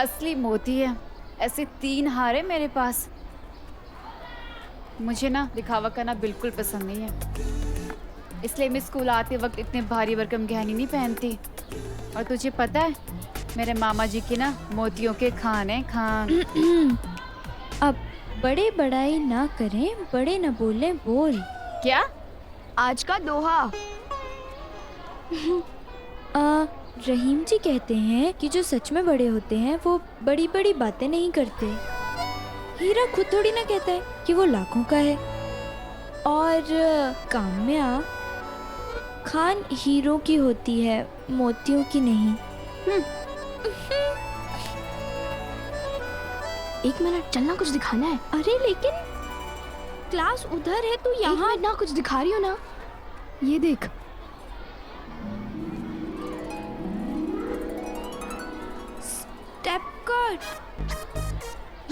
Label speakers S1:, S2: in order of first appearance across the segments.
S1: असली मोती है। ऐसे 3 हार है मेरे पास। मुझे ना दिखावा करना बिल्कुल पसंद नहीं है, इसलिए मैं स्कूल आते वक्त इतने भारी भरकम गहने नहीं पहनती। और तुझे पता है, मेरे मामा जी की ना मोतियों के खान है, खान।
S2: अब बड़े बड़ाई ना करें, बड़े न बोले बोल।
S1: क्या?
S3: आज का दोहा।
S2: रहीम जी कहते हैं कि जो सच में बड़े होते हैं वो बड़ी बड़ी बातें नहीं करते। हीरा खुद थोड़ी ना कहता है कि वो लाखों का है। और काम्या, खान हीरो की होती है, मोतियों की नहीं।
S3: एक मिनट, चलना, कुछ दिखाना है।
S2: अरे लेकिन क्लास उधर है, तू
S3: यहाँ
S2: यहाँ।
S3: ना कुछ दिखा रही हो ना, ये देख।
S2: स्टेप कट,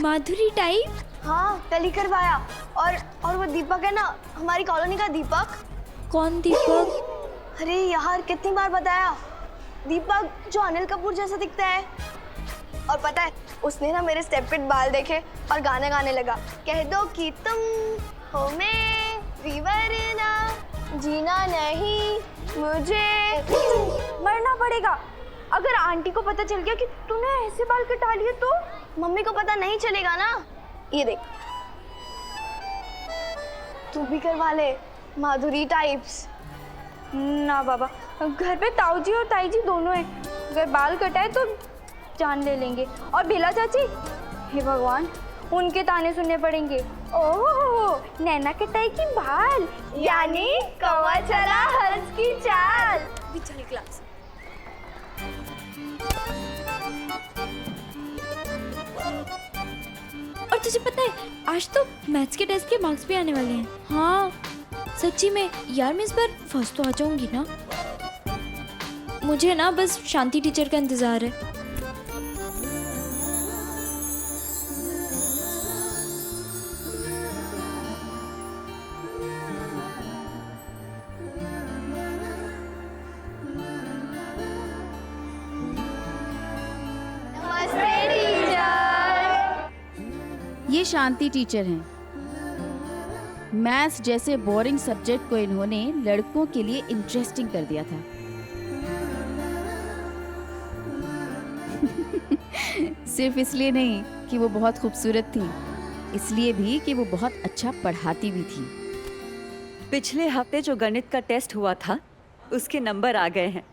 S2: माधुरी टाइप।
S4: हाँ, कल ही करवाया। और वो दीपक है ना, हमारी कॉलोनी का दीपक।
S2: कौन दीपक?
S4: अरे यार, कितनी बार बताया, दीपक जो अनिल कपूर जैसा दिखता है। और पता है, उसने ना मेरे स्टेप कट बाल देखे और गाना गाने लगा, कह दो कि तुम हो मैं विवरना, जीना नहीं मुझे, मरना पड़ेगा। अगर आंटी को पता चल गया कि तूने ऐसे बाल कटा लिए तो मम्मी को पता नहीं चलेगा ना। ये देख, तू भी करवा ले, माधुरी टाइप्स।
S5: ना बाबा, घर पे ताऊ जी और ताई जी दोनों हैं। अगर बाल कटाए तो जान ले लेंगे। और बेला चाची, हे भगवान, उनके ताने सुनने पड़ेंगे। ओह, नैना कटाई की बाल, यानी कौवा चला हंस की चाल।
S4: भी चली क्लास।
S2: और तुझे पता है, आज तो मैथ्स के टेस्ट के मार्क्स भी आने वाले हैं। हाँ सच्ची में यार, मैं इस बार फर्स्ट तो आ जाऊंगी ना। मुझे ना बस शांति टीचर का इंतजार है।
S4: नमस्ते टीचर।
S1: ये शांति टीचर हैं। मैथ्स जैसे बोरिंग सब्जेक्ट को इन्होंने लड़कों के लिए इंटरेस्टिंग कर दिया था। सिर्फ इसलिए नहीं कि वो बहुत खूबसूरत थी, इसलिए भी कि वो बहुत अच्छा पढ़ाती भी थी।
S6: पिछले हफ्ते जो गणित का टेस्ट हुआ था, उसके नंबर आ गए हैं।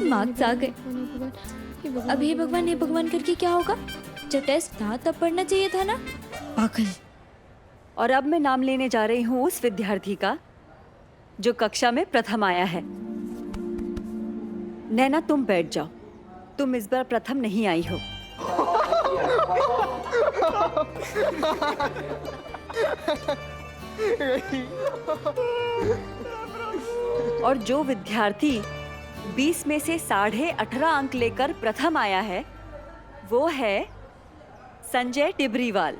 S2: मार्क्स आ गए। अब हे भगवान करके क्या होगा? जब टेस्ट था तब पढ़ना चाहिए था ना, पागल।
S6: और अब मैं नाम लेने जा रही हूँ उस विद्यार्थी का जो कक्षा में प्रथम आया है। नैना, तुम बैठ जाओ। तुम इस बार प्रथम नहीं आई हो। और जो विद्यार्थी 20 में से 18.5 अंक लेकर प्रथम आया है, वो है संजय टिबरीवाल।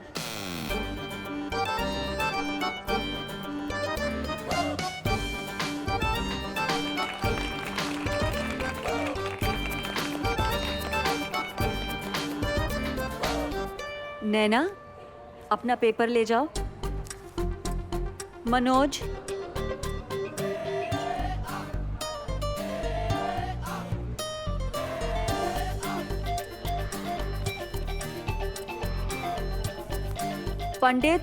S6: नैना, अपना पेपर ले जाओ। मनोज, पंडित,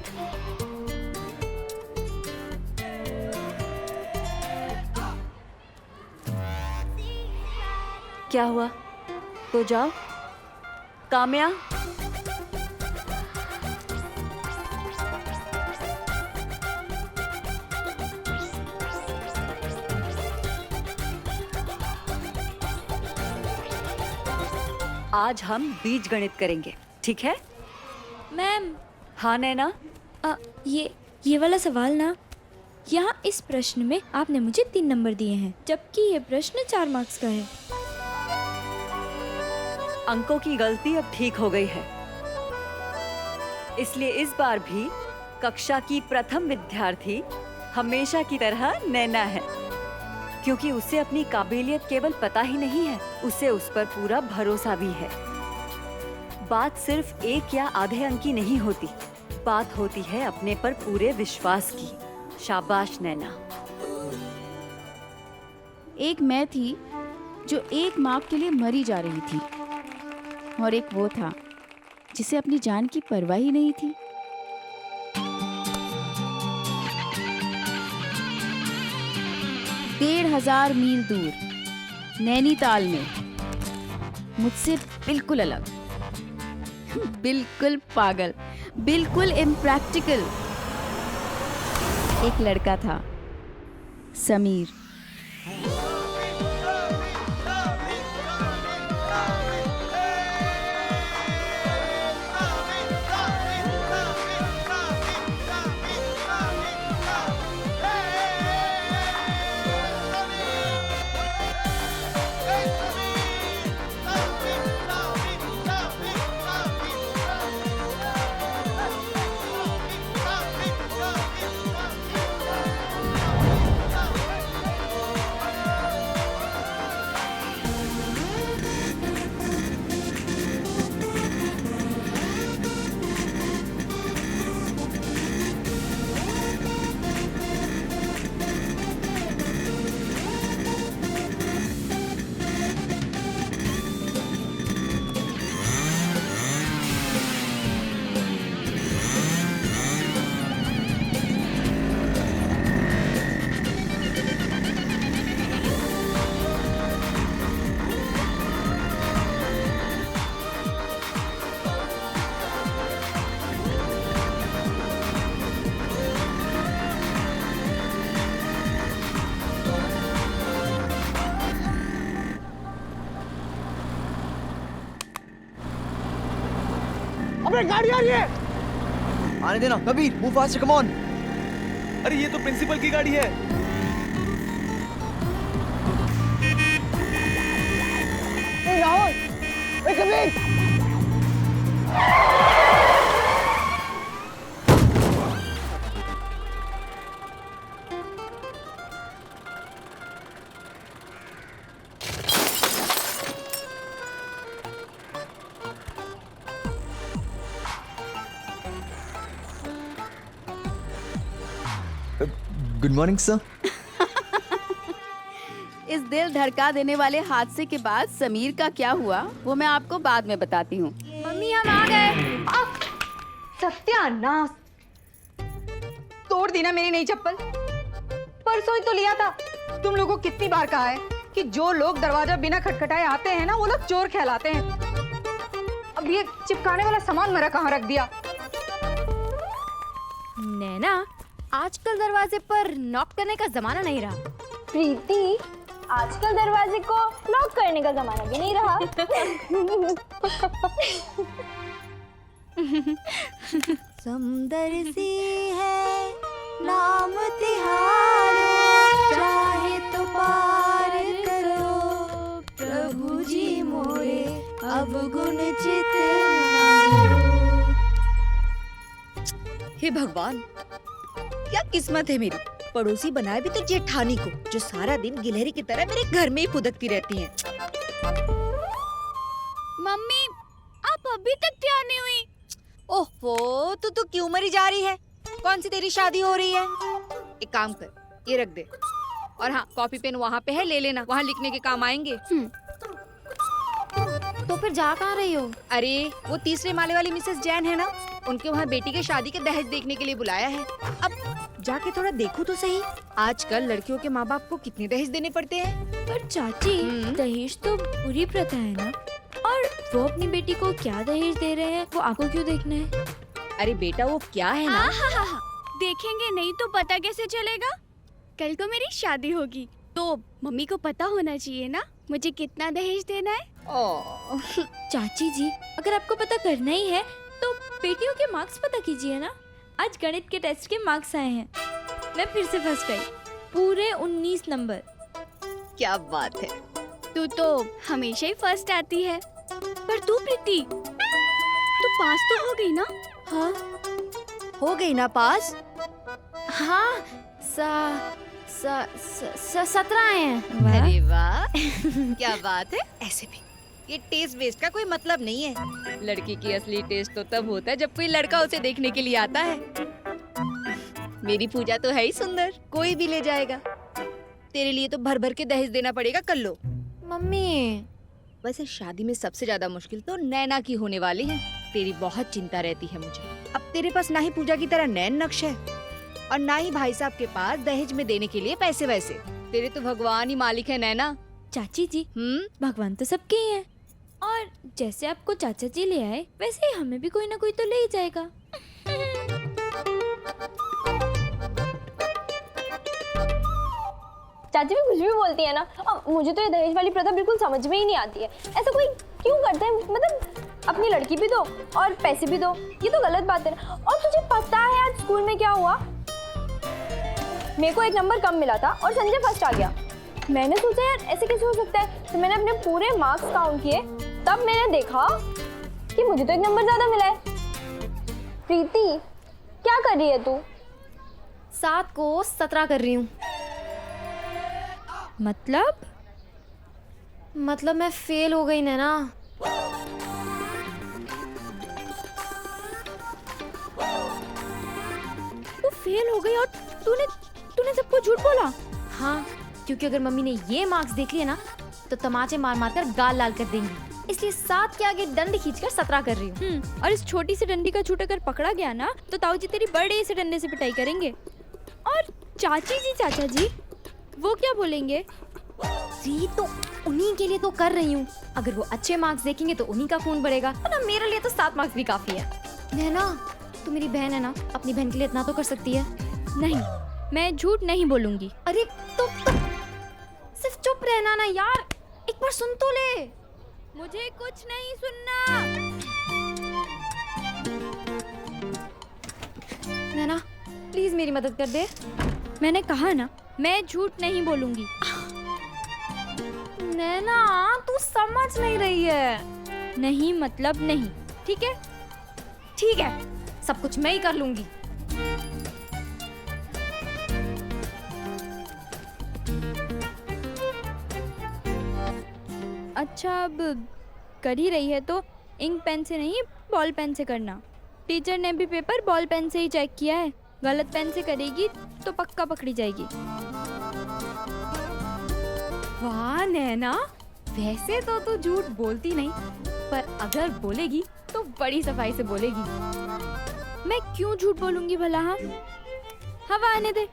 S6: क्या हुआ? तो जाओ। काम्या, आज हम बीज गणित करेंगे, ठीक है?
S2: मैम,
S6: हाँ नैना।
S2: ये वाला सवाल ना, यहाँ इस प्रश्न में आपने मुझे 3 नंबर दिए हैं, जबकि ये प्रश्न 4 मार्क्स का है।
S6: अंकों की गलती अब ठीक हो गई है, इसलिए इस बार भी कक्षा की प्रथम विद्यार्थी हमेशा की तरह नैना है। क्योंकि उसे अपनी काबिलियत केवल पता ही नहीं है, उसे उस पर पूरा भरोसा भी है। बात सिर्फ 1 या आधे अंक की नहीं होती, बात होती है अपने पर पूरे विश्वास की। शाबाश नैना।
S7: एक मैं थी जो 1 मार्क के लिए मरी जा रही थी, और एक वो था जिसे अपनी जान की परवाह ही नहीं थी। डेढ़ 1000 मील दूर नैनीताल में मुझसे बिल्कुल अलग, बिल्कुल पागल, बिल्कुल इम्प्रैक्टिकल एक लड़का था, समीर।
S8: अबे गाड़ी आ रही है।
S9: आने देना Kabir, move fast, come on.
S8: अरे ये तो प्रिंसिपल की गाड़ी है।
S9: ए राहुल, ए कबीर। Good morning sir.
S7: इस दिल धड़का देने वाले हादसे के बाद समीर का क्या हुआ वो मैं आपको बाद में बताती हूँ।
S5: मम्मी हम आ गए।
S10: सत्यानाश, तोड़ दी ना मेरी नई चप्पल। परसों ही तो लिया था। तुम लोगों को कितनी बार कहा है कि जो लोग दरवाजा बिना खटखटाए आते हैं ना, वो लोग चोर कहलाते हैं। अब ये चिपकाने वाला सामान मेरा कहाँ रख दिया?
S5: नैना, आजकल दरवाजे पर नॉक करने का जमाना नहीं रहा।
S4: प्रीति, आजकल दरवाजे को लॉक करने का जमाना भी नहीं रहा।
S2: समुंदर सी है नाम तिहारो, चाहे तो पार करो प्रभु जी मोरे, अब गुण चित।
S11: हे भगवान, क्या किस्मत है मेरी। पड़ोसी बनाए भी तो जेठानी को, जो सारा दिन गिलहरी की तरह मेरे घर में ही फुदकती रहती हैं।
S5: मम्मी, आप अभी तक तैयार नहीं हुई।
S11: ओहो, तू क्यों मरी जा रही है? कौन सी तेरी शादी हो रही है? एक काम कर, ये रख दे। और हाँ, कॉपी पेन वहाँ पे है, ले लेना, वहाँ लिखने के काम आएंगे।
S5: तो फिर जा कहाँ रही हो?
S11: अरे वो 3रे माले वाली मिसेस जैन है ना, उनके वहाँ बेटी के शादी के दहेज देखने के लिए बुलाया है। अब जाके थोड़ा देखो तो सही, आजकल लड़कियों के माँ बाप को कितने दहेज देने पड़ते हैं।
S2: पर चाची, दहेज तो बुरी प्रथा है ना, और वो अपनी बेटी को क्या दहेज दे रहे हैं वो आपको क्यों देखना है?
S11: अरे बेटा, वो क्या है ना,
S3: देखेंगे नहीं तो पता कैसे चलेगा? कल को मेरी शादी होगी तो मम्मी को पता होना चाहिए ना मुझे कितना दहेज देना है।
S2: चाची जी, अगर आपको पता करना ही है तो बेटियों के मार्क्स पता कीजिए ना। आज गणित के टेस्ट के मार्क्स आए हैं, मैं फिर से फर्स्ट आई, पूरे 19 नंबर।
S11: क्या बात है।
S3: तू तो हमेशा ही फर्स्ट आती है। पर तू प्रीति, तू पास तो हो गई ना?
S11: हाँ, हो गई ना पास।
S7: हाँ, 17 आए हैं।
S2: वाह।
S11: अरे वाह क्या बात है। ऐसे भी ये टेस्ट वेस्ट का कोई मतलब नहीं है। लड़की की असली टेस्ट तो तब होता है जब कोई लड़का उसे देखने के लिए आता है। मेरी पूजा तो है ही सुंदर, कोई भी ले जाएगा। तेरे लिए तो भर भर के दहेज देना पड़ेगा। कर लो।
S7: मम्मी
S11: वैसे शादी में सबसे ज्यादा मुश्किल तो नैना की होने वाली है। तेरी बहुत चिंता रहती है मुझे। अब तेरे पास ना ही पूजा की तरह नैन नक्श है और ना ही भाई साहब के पास दहेज में देने के लिए पैसे वैसे। तेरे तो भगवान ही मालिक है नैना।
S2: चाची जी, भगवान तो सबके ही है, और जैसे आपको चाचा जी ले आए वैसे ही हमें भी कोई ना कोई तो ले ही जाएगा।
S4: चाची भी कुछ भी बोलती है ना, अब मुझे तो ये दहेज वाली प्रथा बिल्कुल समझ में ही नहीं आती है। ऐसा कोई क्यों करता है? मतलब अपनी लड़की भी दो और पैसे भी दो, ये तो गलत बात है ना। और तुझे पता है आज स्कूल में क्या हुआ? मेरे को एक नंबर कम मिला था और संजय फर्स्ट आ गया। मैंने सोचा यार ऐसे कैसे हो सकता है, तो मैंने अपने पूरे मार्क्स काउंट किए, तब मैंने देखा कि मुझे तो एक नंबर ज्यादा मिला है। प्रीति क्या कर रही है तू?
S7: 7 को 17 कर रही हूँ। मतलब मैं फेल हो गई नैना।
S2: तू फेल हो गई और तूने सबको झूठ बोला?
S7: हाँ, क्योंकि अगर मम्मी ने ये मार्क्स देख लिए ना तो तमाचे मार मार कर गाल लाल कर देंगी, इसलिए 7 के आगे डंडे खींचकर 17 कर रही हूँ।
S2: और इस छोटी सी डंडी का छूट अगर पकड़ा गया ना तो ताऊ जी तेरी बड़े से डंडे से पिटाई करेंगे। और चाची जी, चाचा जी वो क्या बोलेंगे?
S7: जी तो उन्हीं के लिए तो कर रही हूँ। अगर वो अच्छे मार्क्स देखेंगे तो उन्हीं का खून बढ़ेगा, वरना मेरे लिए तो 7 मार्क्स भी काफी है। नैना, तू मेरी बहन है ना, अपनी बहन के लिए इतना तो कर सकती है।
S2: नहीं, मैं झूठ नहीं बोलूंगी।
S7: अरे तो सिर्फ चुप रहना ना यार, एक बार सुन तो ले।
S2: मुझे कुछ नहीं सुनना।
S7: नैना प्लीज मेरी मदद कर दे।
S2: मैंने कहा ना, मैं झूठ नहीं बोलूंगी।
S7: नैना तू समझ नहीं रही है।
S2: नहीं मतलब नहीं, ठीक है?
S7: ठीक है, सब कुछ मैं ही कर लूंगी।
S2: अच्छा, अब कर ही रही है तो इंक पेन से नहीं, बॉल पेन से करना। टीचर ने भी पेपर बॉल पेन से ही चेक किया है। गलत पेन से करेगी तो पक्का पकड़ी जाएगी।
S7: वाह नैना, वैसे तो तू झूठ बोलती नहीं, पर अगर बोलेगी तो बड़ी सफाई से बोलेगी।
S2: मैं क्यों झूठ बोलूंगी भला? हाँ, हवा आने दे।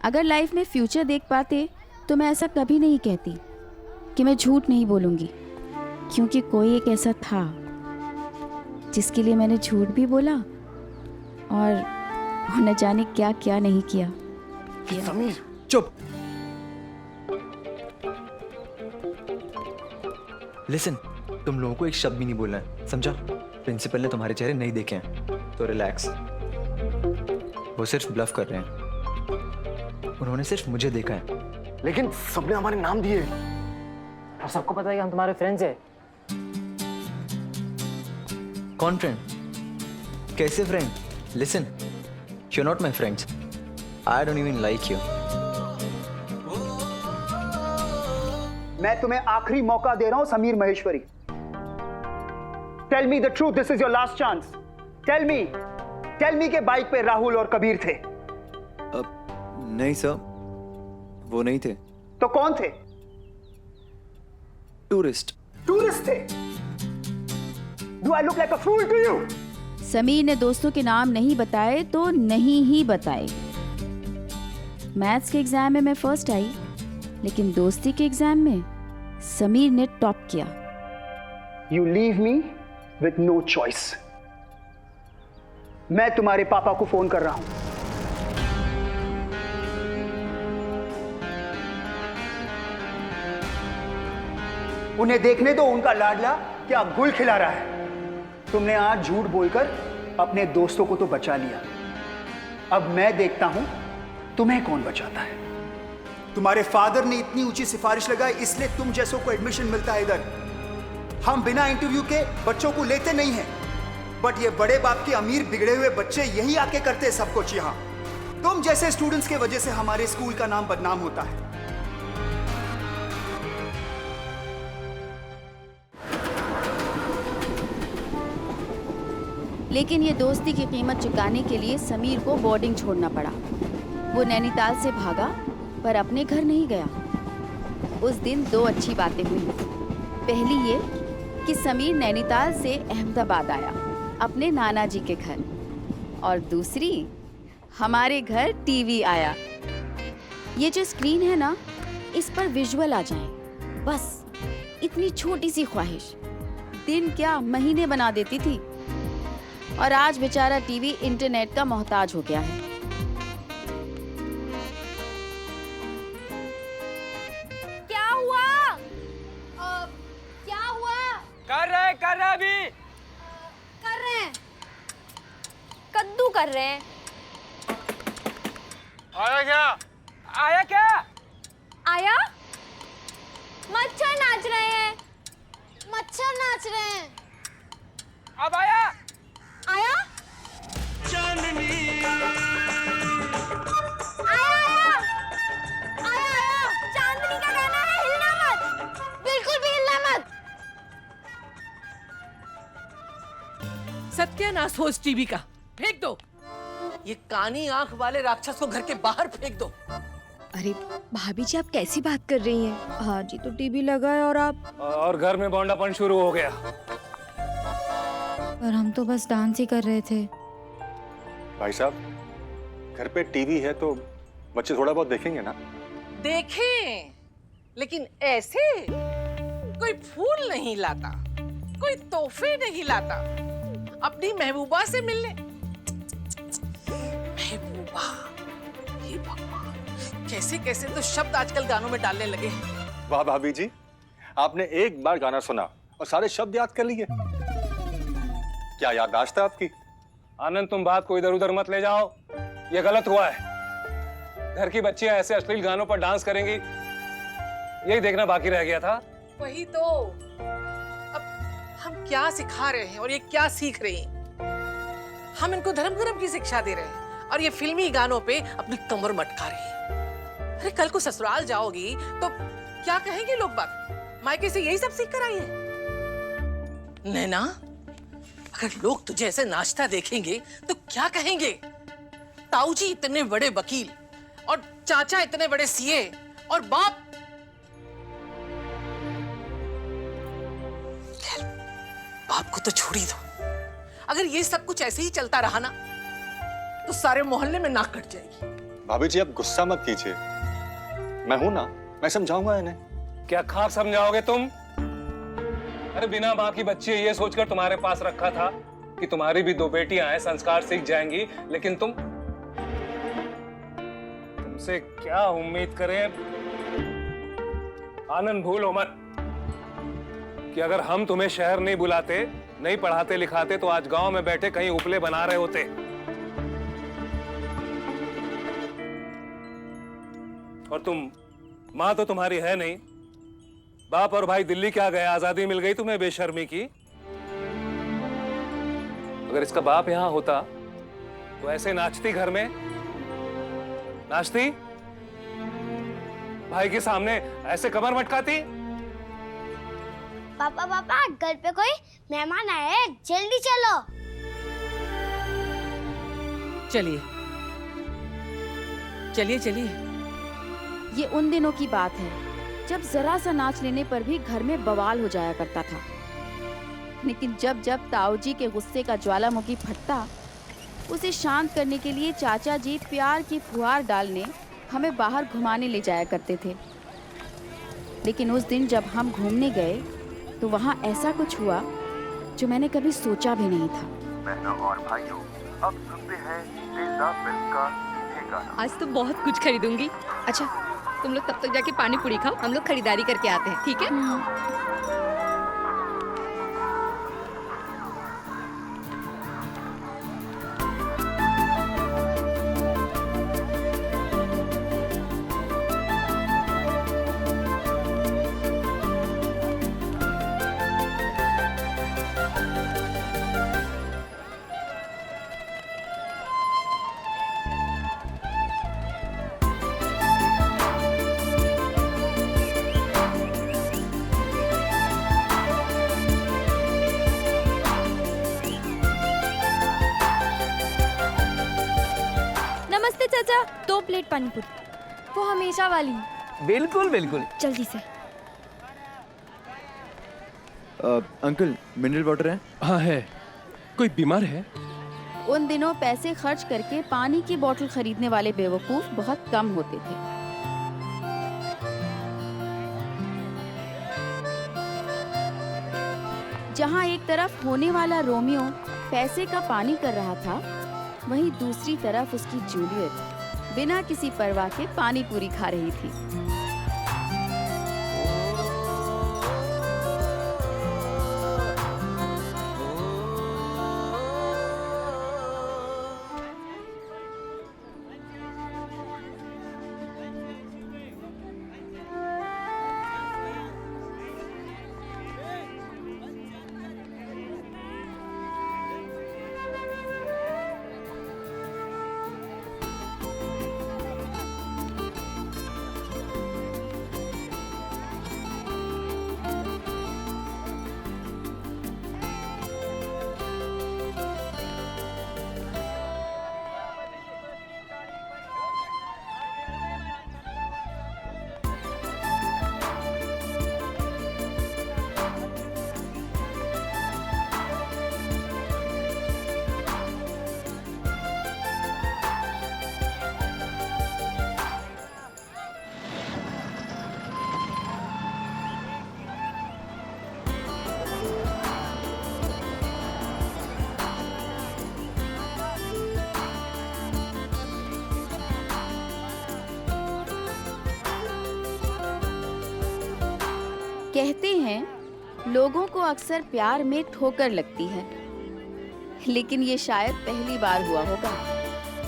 S7: अगर लाइफ में फ्यूचर देख पाते तो मैं ऐसा कभी नहीं कहती कि मैं झूठ नहीं बोलूंगी, क्योंकि कोई एक ऐसा था जिसके लिए मैंने झूठ भी बोला और न जाने क्या क्या नहीं किया।
S9: समीर चुप। लिसन, तुम लोगों को एक शब्द भी नहीं बोलना है, समझा? प्रिंसिपल ने तुम्हारे चेहरे नहीं देखे हैं, तो रिलैक्स। वो सिर्फ ब्लफ कर रहे हैं। उन्होंने सिर्फ मुझे देखा है।
S8: लेकिन सबने हमारे नाम दिए और सबको पता है कि हम तुम्हारे फ्रेंड्स हैं।
S9: कौन फ्रेंड? कैसे friend? Listen, you're not my friends. I don't even like you.
S12: मैं तुम्हें आखिरी मौका दे रहा हूं Sameer Maheshwari. Tell me the truth, this is your last chance. Tell me के बाइक पे राहुल और कबीर थे।
S9: नहीं सर, वो नहीं थे।
S12: तो कौन थे?
S9: टूरिस्ट
S12: थे। Do I look like a fool to you?
S7: Sameer ने दोस्तों के नाम नहीं बताए तो नहीं ही बताए। मैथ्स के एग्जाम में मैं फर्स्ट आई, लेकिन दोस्ती के एग्जाम में समीर ने टॉप किया।
S12: You leave me with no choice. मैं तुम्हारे पापा को फोन कर रहा हूं। उन्हें देखने दो, उनका लाडला क्या गुल खिला रहा है। तुमने आज झूठ बोलकर अपने दोस्तों को तो बचा लिया, अब मैं देखता हूं तुम्हें कौन बचाता है। तुम्हारे फादर ने इतनी ऊंची सिफारिश लगाई, इसलिए तुम जैसों को एडमिशन मिलता है इधर। हम बिना इंटरव्यू के बच्चों को लेते नहीं हैं, बट ये बड़े बाप के अमीर बिगड़े हुए बच्चे यही आके करते हैं सब कुछ यहाँ। तुम जैसे स्टूडेंट्स के वजह से हमारे स्कूल का नाम बदनाम होता है।
S7: लेकिन ये दोस्ती की कीमत चुकाने के लिए समीर को बोर्डिंग छोड़ना पड़ा। वो नैनीताल से भागा पर अपने घर नहीं गया। उस दिन दो अच्छी बातें हुई। पहली ये कि समीर नैनीताल से अहमदाबाद आया अपने नाना जी के घर, और दूसरी हमारे घर टीवी आया। ये जो स्क्रीन है ना, इस पर विजुअल आ जाए, बस इतनी छोटी सी ख्वाहिश दिन क्या महीने बना देती थी। और आज बेचारा टीवी इंटरनेट का मोहताज हो गया है।
S5: क्या हुआ? क्या हुआ?
S8: कर रहे अभी।
S5: कर रहे हैं, कद्दू कर रहे हैं।
S8: आया क्या?
S5: आया? मच्छर नाच रहे हैं, मच्छर नाच रहे हैं।
S8: अब आया?
S5: आया? आया। चांदनी का गाना है, हिलना मत, बिल्कुल भी हिलना मत।
S13: सत्यानाश हो इस टीवी का, फेंक दो। ये कानी आंख वाले राक्षस को घर के बाहर फेंक दो।
S2: अरे भाभी जी, आप कैसी बात कर रही हैं? हाँ जी, तो टीवी लगा है और आप।
S8: और घर में बौंडापन शुरू हो गया।
S2: पर हम तो बस डांस ही कर रहे थे।
S14: भाई साहब, घर पे टीवी है तो बच्चे थोड़ा बहुत देखेंगे ना।
S13: देखें, लेकिन ऐसे कोई फूल नहीं लाता, कोई तोहफे नहीं लाता अपनी महबूबा से मिलने। महबूबा, हे भगवान, कैसे कैसे तो शब्द आजकल गानों में डालने लगे हैं।
S14: वाह भाभी जी, आपने एक बार गाना सुना और सारे शब्द याद कर लिए। क्या याददाश्त है आपकी?
S8: आनंद, तुम बात को इधर उधर मत ले जाओ, ये गलत हुआ है। घर की बच्चियां ऐसे अश्लील गानों पर डांस करेंगी, यही देखना बाकी रह गया था।
S13: वही तो, अब हम क्या सिखा रहे हैं और ये क्या सीख रहे हैं? हम इनको धर्म कर्म की शिक्षा दे रहे हैं और ये फिल्मी गानों पे अपनी कमर मटका रहे हैं। अरे कल को ससुराल जाओगी तो क्या कहेंगे लोग बात? मायके से यही सब सीख कर आई है। नैना, अगर लोग तुझे ऐसे नाचता देखेंगे तो क्या कहेंगे? ताऊ जी इतने बड़े वकील और चाचा इतने बड़े सीए और बाप। खैर, बाप को तो छोड़ ही दो। अगर ये सब कुछ ऐसे ही चलता रहा ना तो सारे मोहल्ले में नाक कट जाएगी।
S14: भाभी जी, आप गुस्सा मत कीजिए, मैं हूं ना, मैं समझाऊंगा इन्हें।
S8: क्या खाक समझाओगे तुम? अरे बिना माँ की बच्ची ये सोचकर तुम्हारे पास रखा था कि तुम्हारी भी दो बेटियां हैं, संस्कार सीख जाएंगी, लेकिन तुमसे क्या उम्मीद करें? आनंद, भूलो मत कि अगर हम तुम्हें शहर नहीं बुलाते, नहीं पढ़ाते लिखाते, तो आज गांव में बैठे कहीं उपले बना रहे होते। और तुम, माँ तो तुम्हारी है नहीं, बाप और भाई दिल्ली क्या गए, आजादी मिल गई तुम्हें बेशर्मी की। अगर इसका बाप यहां होता तो ऐसे नाचती घर में, नाचती भाई के सामने ऐसे कमर मटकाती।
S4: पापा पापा, घर पे कोई मेहमान आए हैं, जल्दी चलो।
S13: चलिए चलिए चलिए।
S7: ये उन दिनों की बात है जब जरा सा नाच लेने पर भी घर में बवाल हो जाया करता था। लेकिन जब जब ताऊ जी के गुस्से का ज्वालामुखी फटता, उसे शांत करने के लिए चाचा जी प्यार की फुहार डालने हमें बाहर घुमाने ले जाया करते थे। लेकिन उस दिन जब हम घूमने गए तो वहाँ ऐसा कुछ हुआ जो मैंने कभी सोचा भी नहीं था।
S15: बहनों और भाइयों, अब सुनते हैं तेजा फिल्म का ये गाना।
S11: आज तो बहुत कुछ खरीदूंगी। अच्छा, तुम लोग तब तक जाके पानी पूरी खाओ, हम लोग खरीदारी करके आते हैं, ठीक है?
S2: नमस्ते चाचा, 2 प्लेट पानी पूरी। वो हमेशा वाली।
S16: बिल्कुल बिल्कुल।
S2: जल्दी से।
S9: अंकल मिनरल वाटर है?
S17: हाँ है। कोई बीमार है?
S7: उन दिनों पैसे खर्च करके पानी की बोतल खरीदने वाले बेवकूफ बहुत कम होते थे। जहाँ एक तरफ होने वाला रोमियो पैसे का पानी कर रहा था, वहीं दूसरी तरफ उसकी जूलियट बिना किसी परवाह के पानी पूरी खा रही थी। कहते हैं लोगों को अक्सर प्यार में ठोकर लगती है, लेकिन ये शायद पहली बार हुआ होगा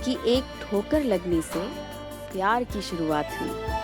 S7: कि एक ठोकर लगने से प्यार की शुरुआत हुई।